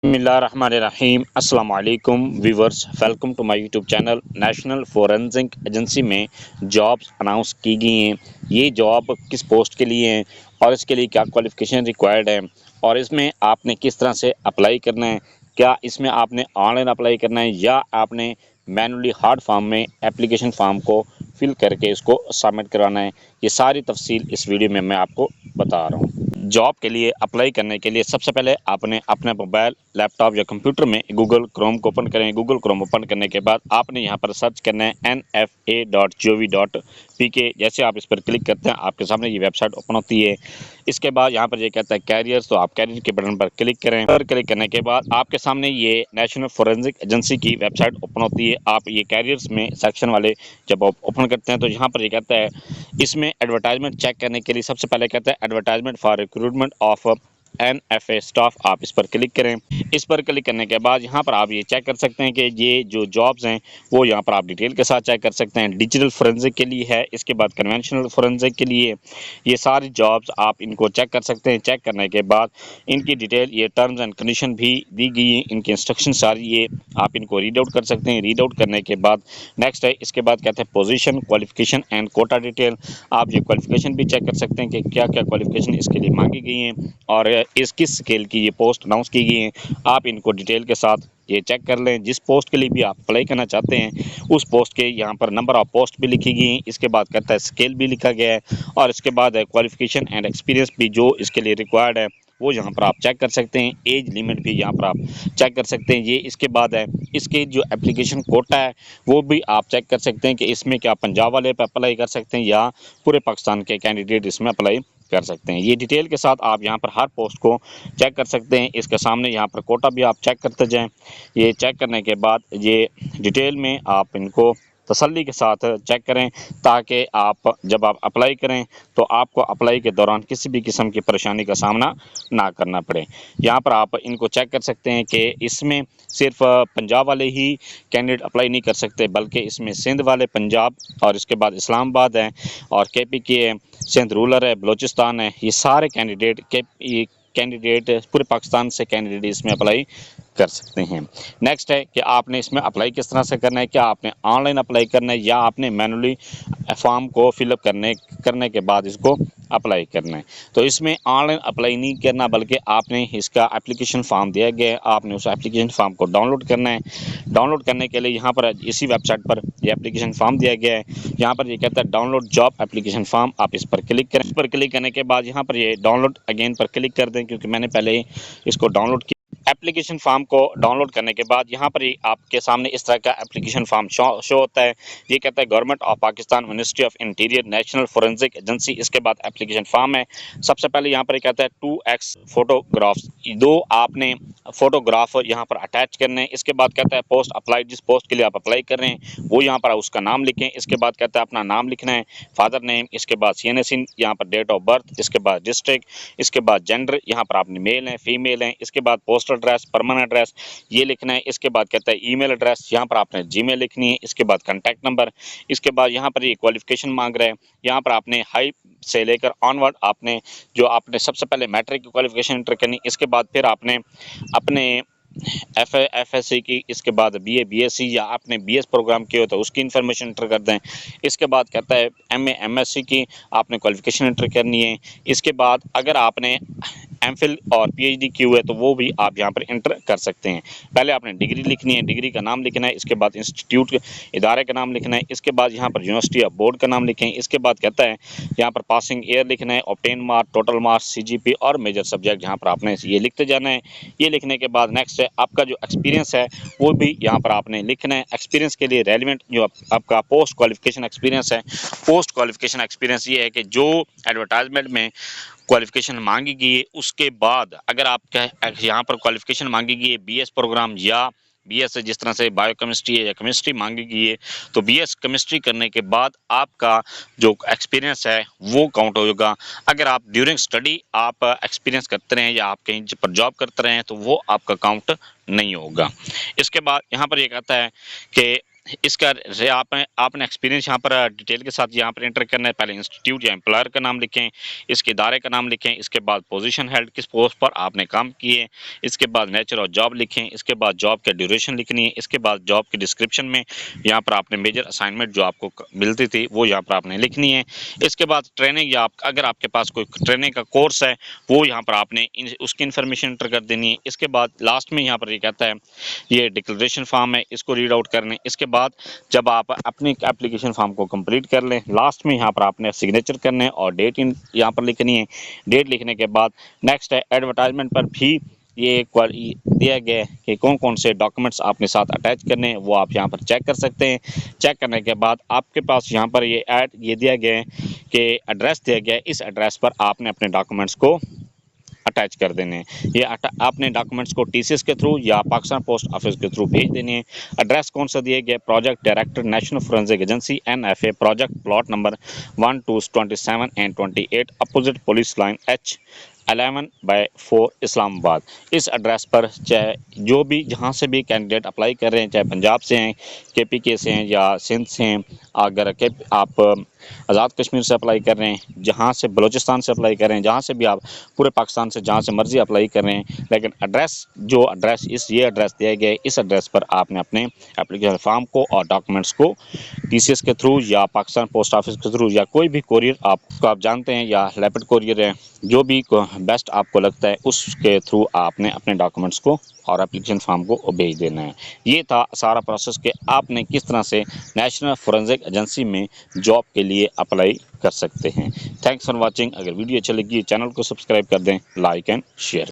बिस्मिल्लाहिर्रहमानिर्रहीम अस्सलाम वालेकुम viewers, welcome to my YouTube channel. National forensic agency में जॉब्स अनाउंस की गई हैं। ये जॉब किस पोस्ट के लिए हैं और इसके लिए क्या क्वालिफ़िकेशन रिक्वायर्ड है और इसमें आपने किस तरह से अप्लाई करना है। क्या इसमें आपने ऑनलाइन अप्लाई करना है या आपने मैनुअली हार्ड फॉर्म में एप्लीकेशन फॉर्म को फिल करके इसको सबमिट करवाना है। ये सारी तफसील इस वीडियो में मैं आपको बता रहा हूँ। जॉब के लिए अप्लाई करने के लिए सबसे पहले आपने अपने मोबाइल, लैपटॉप या कंप्यूटर में गूगल क्रोम को ओपन करें। गूगल क्रोम ओपन करने के बाद आपने यहाँ पर सर्च करना है nfa.gov.pk। जैसे आप इस पर क्लिक करते हैं आपके सामने ये वेबसाइट ओपन होती है। इसके बाद यहाँ पर ये कहता है कैरियर्स, तो आप कैरियर के बटन पर क्लिक करें। पर क्लिक करने के बाद आपके सामने ये नेशनल फोरेंसिक एजेंसी की वेबसाइट ओपन होती है। आप ये कैरियर्स में सेक्शन वाले जब आप ओपन करते हैं तो यहाँ पर ये कहता है इसमें एडवर्टाइजमेंट चेक करने के लिए सबसे पहले कहता है advertisement for recruitment of NFA staff. आप इस पर क्लिक करें। इस पर क्लिक करने के बाद यहाँ पर आप ये चेक कर सकते हैं कि ये जो जॉब्स हैं वो यहाँ पर आप डिटेल के साथ चेक कर सकते हैं। डिजिटल फोरेंसिक के लिए है, इसके बाद कन्वेंशनल फोरेंसिक के लिए, ये सारी जॉब्स आप इनको चेक कर सकते हैं। चेक करने के बाद इनकी डिटेल, ये टर्म्स एंड कंडीशन भी दी गई हैं, इनकी इंस्ट्रक्शन सारी ये आप इनको रीड आउट कर सकते हैं। रीड आउट करने के बाद नेक्स्ट है, इसके बाद कहते हैं position, qualification and quota detail. आप ये क्वालिफिकेशन भी चेक कर सकते हैं कि क्या क्या क्वालिफिकेशन इसके लिए मांगी गई हैं और इस किस स्केल की ये पोस्ट अनाउंस की गई हैं। आप इनको डिटेल के साथ ये चेक कर लें। जिस पोस्ट के लिए भी आप अप्लाई करना चाहते हैं उस पोस्ट के यहाँ पर नंबर ऑफ पोस्ट भी लिखी गई हैं। इसके बाद कहता है स्केल भी लिखा गया है और इसके बाद है क्वालिफिकेशन एंड एक्सपीरियंस भी जो इसके लिए रिक्वायर्ड है वो यहाँ पर आप चेक कर सकते हैं। एज लिमिट भी यहाँ पर आप चेक कर सकते हैं। ये इसके बाद है इसके जो एप्लीकेशन कोटा है वो भी आप चेक कर सकते हैं कि इसमें क्या पंजाब वाले पे अप्लाई कर सकते हैं या पूरे पाकिस्तान के कैंडिडेट इसमें अप्लाई कर सकते हैं। ये डिटेल के साथ आप यहाँ पर हर पोस्ट को चेक कर सकते हैं। इसके सामने यहाँ पर कोटा भी आप चेक करते जाएं। ये चेक करने के बाद ये डिटेल में आप इनको तसल्ली के साथ चेक करें ताकि आप जब आप अप्लाई करें तो आपको अप्लाई के दौरान किसी भी किस्म की परेशानी का सामना ना करना पड़े। यहाँ पर आप इनको चेक कर सकते हैं कि इसमें सिर्फ पंजाब वाले ही कैंडिडेट अप्लाई नहीं कर सकते बल्कि इसमें सिंध वाले, पंजाब और इसके बाद इस्लामाबाद है और KP के है, सिंध रूरल है, बलूचिस्तान है। ये सारे कैंडिडेट पूरे पाकिस्तान से कैंडिडेट इसमें अप्लाई कर सकते हैं। नेक्स्ट है कि आपने इसमें अप्लाई किस तरह से करना है। क्या आपने ऑनलाइन अप्लाई करना है या आपने मैनुअली फॉर्म को फिलअप करने के बाद इसको अप्लाई करना है। तो इसमें ऑनलाइन अप्लाई नहीं करना बल्कि आपने इसका एप्लीकेशन फॉर्म दिया गया है, आपने उस एप्लीकेशन फॉर्म को डाउनलोड करना है। डाउनलोड करने के लिए यहाँ पर इसी वेबसाइट पर ये एप्लीकेशन फॉर्म दिया गया है। यहाँ पर ये कहता है डाउनलोड जॉब एप्लीकेशन फॉर्म। आप इस पर क्लिक करें। इस पर क्लिक करने के बाद यहाँ पर ये डाउनलोड अगेन पर क्लिक कर दें क्योंकि मैंने पहले ही इसको डाउनलोड किया। एप्लीकेशन फॉर्म को डाउनलोड करने के बाद यहाँ पर ही आपके सामने इस तरह का एप्लीकेशन फॉर्म शो होता है। ये कहता है government of Pakistan, ministry of interior, national forensic agency. इसके बाद एप्लीकेशन फॉर्म है। सबसे पहले यहाँ पर कहता है 2x फोटोग्राफ्स, दो आपने फोटोग्राफ यहाँ पर अटैच करने हैं। इसके बाद कहता है पोस्ट अप्लाई, जिस पोस्ट के लिए आप अप्लाई कर रहे हैं वो यहाँ पर उसका नाम लिखें। इसके बाद कहता है अपना नाम लिखना है, फादर नेम, इसके बाद CNSIN, यहाँ पर डेट ऑफ बर्थ, इसके बाद डिस्ट्रिक्ट, इसके बाद जेंडर, यहाँ पर आपने मेल हैं, फीमेल हैं, इसके बाद पोस्टल एड्रेस, परमानेंट एड्रेस ये लिखना है। इसके बाद कहता है ईमेल एड्रेस, यहाँ पर आपने जीमेल लिखनी है। इसके बाद कॉन्टैक्ट नंबर, इसके बाद यहाँ पर ये क्वालिफिकेशन मांग रहा है। यहाँ पर आपने हाई से लेकर ऑनवर्ड आपने सबसे पहले मैट्रिक की क्वालिफिकेशन एंटर करनी। इसके बाद फिर आपने अपने FSC की, इसके बाद BA BSc या आपने BS प्रोग्राम किया हो तो उसकी इन्फॉर्मेशन एंटर कर दें। इसके बाद कहता है MA MSc की आपने क्वालिफिकेशन एंटर करनी है। इसके बाद अगर आपने MPhil और PhD की हुई है तो वो भी आप यहाँ पर एंटर कर सकते हैं। पहले आपने डिग्री लिखनी है, डिग्री का नाम लिखना है। इसके बाद इंस्टीट्यूट इदारे का नाम लिखना है। इसके बाद यहाँ पर यूनिवर्सिटी या बोर्ड का नाम लिखें। इसके बाद कहता है यहाँ पर पासिंग ईयर लिखना है, obtain mark, total marks, CGP और मेजर सब्जेक्ट यहाँ पर आपने ये लिखते जाना है। ये लिखने के बाद नेक्स्ट है आपका जो एक्सपीरियंस है वो भी यहाँ पर आपने लिखना है। एक्सपीरियंस के लिए रेलिवेंट जो आपका पोस्ट क्वालिफिकेशन एक्सपीरियंस है, पोस्ट क्वालिफिकेशन एक्सपीरियंस ये है कि जो एडवर्टाइजमेंट में क्वालिफिकेशन मांगी गई है उसके बाद अगर आप यहाँ पर क्वालिफिकेशन मांगी गई है BS प्रोग्राम या BS जिस तरह से बायोकेमिस्ट्री है या केमिस्ट्री मांगी गई है तो BS केमिस्ट्री करने के बाद आपका जो एक्सपीरियंस है वो काउंट होगा। अगर आप ड्यूरिंग स्टडी आप एक्सपीरियंस करते रहें या आप कहीं पर जॉब करते रहें तो वो आपका काउंट नहीं होगा। इसके बाद यहाँ पर ये कहता है कि इसका आपने एक्सपीरियंस यहाँ पर डिटेल के साथ यहाँ पर एंटर करना है। पहले इंस्टीट्यूट या एम्प्लॉयर का नाम लिखें, इसके इदारे का नाम लिखें, इसके बाद पोजीशन हेल्ड, किस पोस्ट पर आपने काम किए, इसके बाद नेचर ऑफ जॉब लिखें, इसके बाद जॉब के ड्यूरेशन लिखनी है, इसके बाद जॉब के डिस्क्रिप्शन में यहाँ पर आपने मेजर असाइनमेंट जो आपको मिलती थी वो यहाँ पर आपने लिखनी है। इसके बाद ट्रेनिंग या अगर आपके पास कोई ट्रेनिंग का कोर्स है वो यहाँ पर आपने उसकी इन्फॉर्मेशन एंटर कर देनी है। इसके बाद लास्ट में यहाँ पर ये कहता है ये डिक्लेरेशन फॉर्म है, इसको रीड आउट करने। इसके बाद जब आप अपनी एप्लीकेशन फॉर्म को कंप्लीट कर लें, लास्ट में यहाँ पर आपने सिग्नेचर करने और डेट यहाँ पर लिखनी है। डेट लिखने के बाद नेक्स्ट है एडवर्टाइजमेंट पर भी ये दिया गया है कि कौन कौन से डॉक्यूमेंट्स आपने साथ अटैच करने हैं, वो आप यहाँ पर चेक कर सकते हैं। चेक करने के बाद आपके पास यहाँ पर ये दिया गया है कि एड्रेस दिया गया है, इस एड्रेस पर आपने अपने डॉक्यूमेंट्स को अटैच कर देने हैं। ये आपने डॉक्यूमेंट्स को टीसीएस के थ्रू या पाकिस्तान पोस्ट ऑफिस के थ्रू भेज देने हैं। एड्रेस कौन सा दिए गए, project director national forensic agency NFA, project plot number 1227 and 28 opposite police line H 11/4 Islamabad. इस एड्रेस पर चाहे जो भी जहाँ से भी कैंडिडेट अप्लाई कर रहे हैं, चाहे पंजाब से हैं, KPK से हैं या सिंध से हैं, अगर आप आज़ाद कश्मीर से अप्लाई कर रहे हैं, जहाँ से बलूचिस्तान से अप्लाई कर रहे हैं, जहाँ से भी आप पूरे पाकिस्तान से जहाँ से मर्जी अप्लाई कर रहे हैं, लेकिन ये एड्रेस दिया गया है, इस एड्रेस पर आपने अपने एप्लीकेशन फॉर्म को और डॉक्यूमेंट्स को TCS के थ्रू या पाकिस्तान पोस्ट ऑफिस के थ्रू या कोई भी कोरियर आप जानते हैं या रैपिड कोरियर है, जो भी बेस्ट आपको लगता है उसके थ्रू आपने अपने डॉक्यूमेंट्स को और एप्लीकेशन फॉर्म को भेज देना है। ये था सारा प्रोसेस कि आपने किस तरह से नेशनल फोरेंसिक एजेंसी में जॉब के लिए अप्लाई कर सकते हैं। Thanks for watching. अगर वीडियो अच्छी लगी चैनल को सब्सक्राइब कर दें, लाइक एंड शेयर।